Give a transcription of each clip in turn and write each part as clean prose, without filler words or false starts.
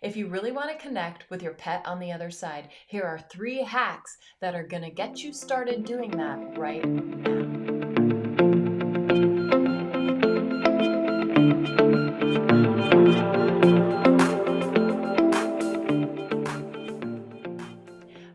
If you really want to connect with your pet on the other side, here are 3 hacks that are going to get you started doing that right now.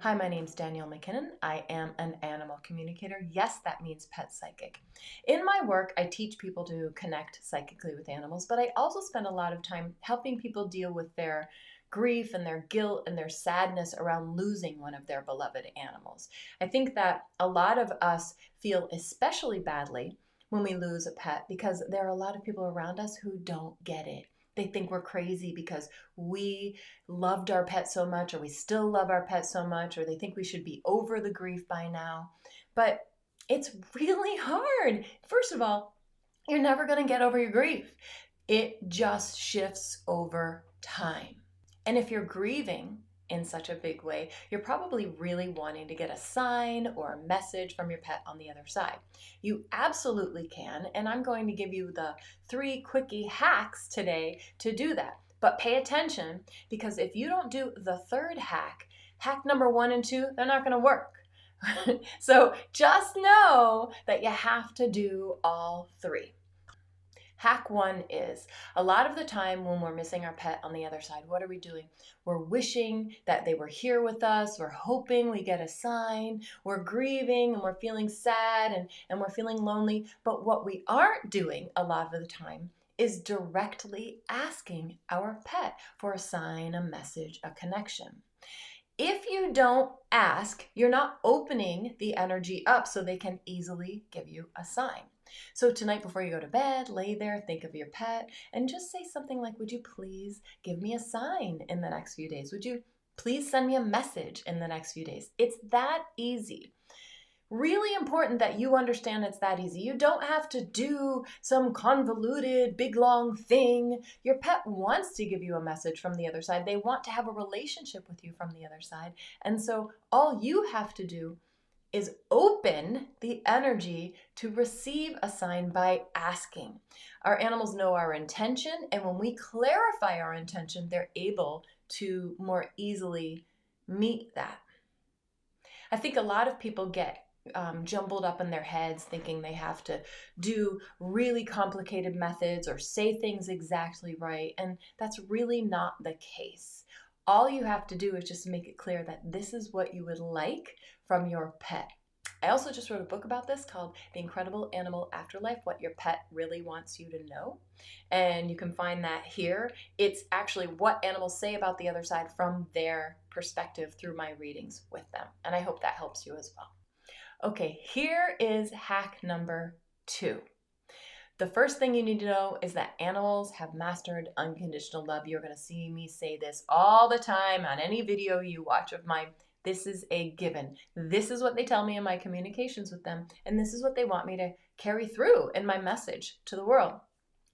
Hi, my name's Danielle MacKinnon. I am an animal communicator. Yes, that means pet psychic. In my work, I teach people to connect psychically with animals, but I also spend a lot of time helping people deal with their grief and their guilt and their sadness around losing one of their beloved animals. I think that a lot of us feel especially badly when we lose a pet because there are a lot of people around us who don't get it. They think we're crazy because we loved our pet so much, or we still love our pet so much, or they think we should be over the grief by now. But it's really hard. First of all, you're never going to get over your grief. It just shifts over time. And if you're grieving in such a big way, you're probably really wanting to get a sign or a message from your pet on the other side. You absolutely can, and I'm going to give you the 3 quickie hacks today to do that. But pay attention, because if you don't do the 3rd hack, hack number 1 and 2, they're not going to work. So just know that you have to do all 3. Hack 1 is, a lot of the time when we're missing our pet on the other side, what are we doing? We're wishing that they were here with us. We're hoping we get a sign. We're grieving and we're feeling sad and we're feeling lonely. But what we aren't doing a lot of the time is directly asking our pet for a sign, a message, a connection. If you don't ask, you're not opening the energy up so they can easily give you a sign. So tonight before you go to bed, lay there, think of your pet, and just say something like, would you please give me a sign in the next few days? Would you please send me a message in the next few days? It's that easy. Really important that you understand it's that easy. You don't have to do some convoluted, big, long thing. Your pet wants to give you a message from the other side. They want to have a relationship with you from the other side. And so all you have to do is open the energy to receive a sign by asking. Our animals know our intention, and when we clarify our intention, they're able to more easily meet that. I think a lot of people get jumbled up in their heads thinking they have to do really complicated methods or say things exactly right, and that's really not the case. All you have to do is just make it clear that this is what you would like from your pet. I also just wrote a book about this called The Incredible Animal Afterlife, What Your Pet Really Wants You to Know. And you can find that here. It's actually what animals say about the other side from their perspective through my readings with them. And I hope that helps you as well. Okay, here is hack number 2. The first thing you need to know is that animals have mastered unconditional love. You're going to see me say this all the time on any video you watch of mine. This is a given. This is what they tell me in my communications with them, and this is what they want me to carry through in my message to the world.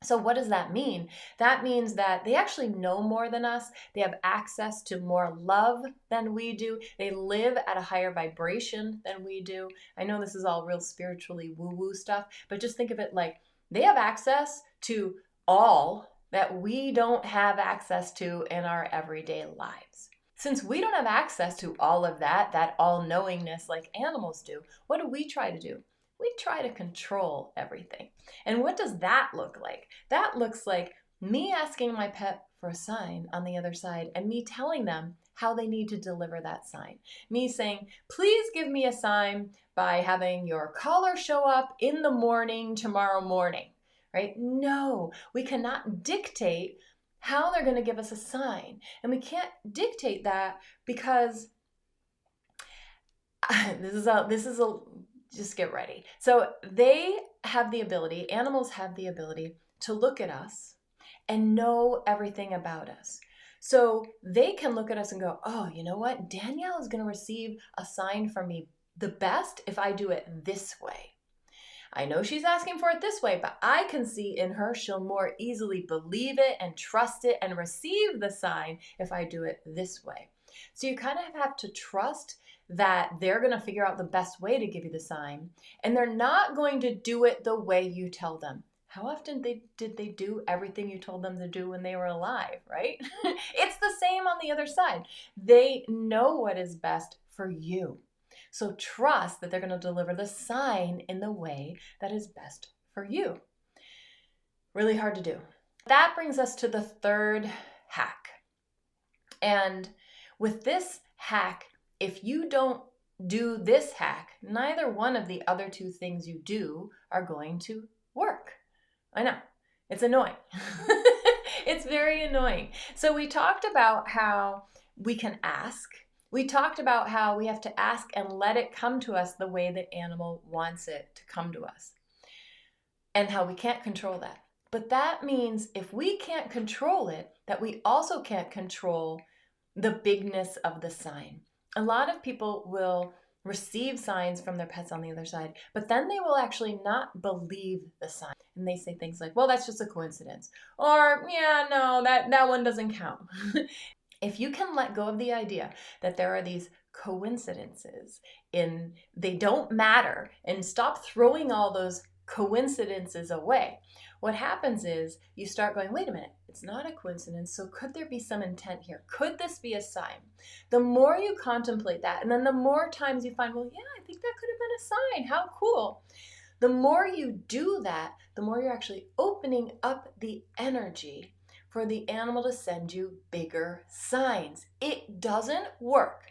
So what does that mean? That means that they actually know more than us. They have access to more love than we do. They live at a higher vibration than we do. I know this is all real spiritually woo-woo stuff, but just think of it like they have access to all that we don't have access to in our everyday lives. Since we don't have access to all of that all-knowingness like animals do, what do we try to do? We try to control everything. And what does that look like? That looks like me asking my pet for a sign on the other side and me telling them how they need to deliver that sign. Me saying, please give me a sign by having your collar show up in the morning tomorrow morning, right? No, we cannot dictate how they're going to give us a sign. And we can't dictate that because just get ready. So they have the ability, animals have the ability to look at us and know everything about us. So they can look at us and go, oh, you know what? Danielle is going to receive a sign from me the best if I do it this way. I know she's asking for it this way, but I can see in her she'll more easily believe it and trust it and receive the sign if I do it this way. So you kind of have to trust that they're going to figure out the best way to give you the sign, and they're not going to do it the way you tell them. How often did they do everything you told them to do when they were alive, right? It's the the other side. They know what is best for you. So trust that they're going to deliver the sign in the way that is best for you. Really hard to do. That brings us to the third hack. And with this hack, if you don't do this hack, neither one of the other two things you do are going to work. I know, it's annoying. It's very annoying. So we talked about how we can ask. We talked about how we have to ask and let it come to us the way the animal wants it to come to us, and how we can't control that. But that means if we can't control it, that we also can't control the bigness of the sign. A lot of people will receive signs from their pets on the other side, but then they will actually not believe the sign. And they say things like, well, that's just a coincidence. Or, yeah, no, that one doesn't count. If you can let go of the idea that there are these coincidences they don't matter, and stop throwing all those coincidences away, what happens is you start going, wait a minute, it's not a coincidence, so could there be some intent here? Could this be a sign? The more you contemplate that, and then the more times you find, well, yeah, I think that could have been a sign. How cool. The more you do that, the more you're actually opening up the energy for the animal to send you bigger signs. It doesn't work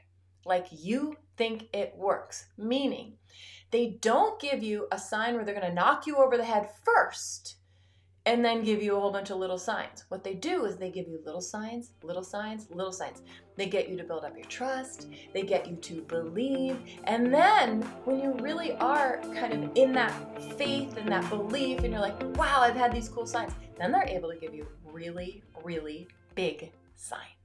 like you think it works, meaning they don't give you a sign where they're going to knock you over the head first and then give you a whole bunch of little signs. What they do is they give you little signs, little signs, little signs. They get you to build up your trust. They get you to believe. And then when you really are kind of in that faith and that belief, and you're like, wow, I've had these cool signs, then they're able to give you really, really big signs.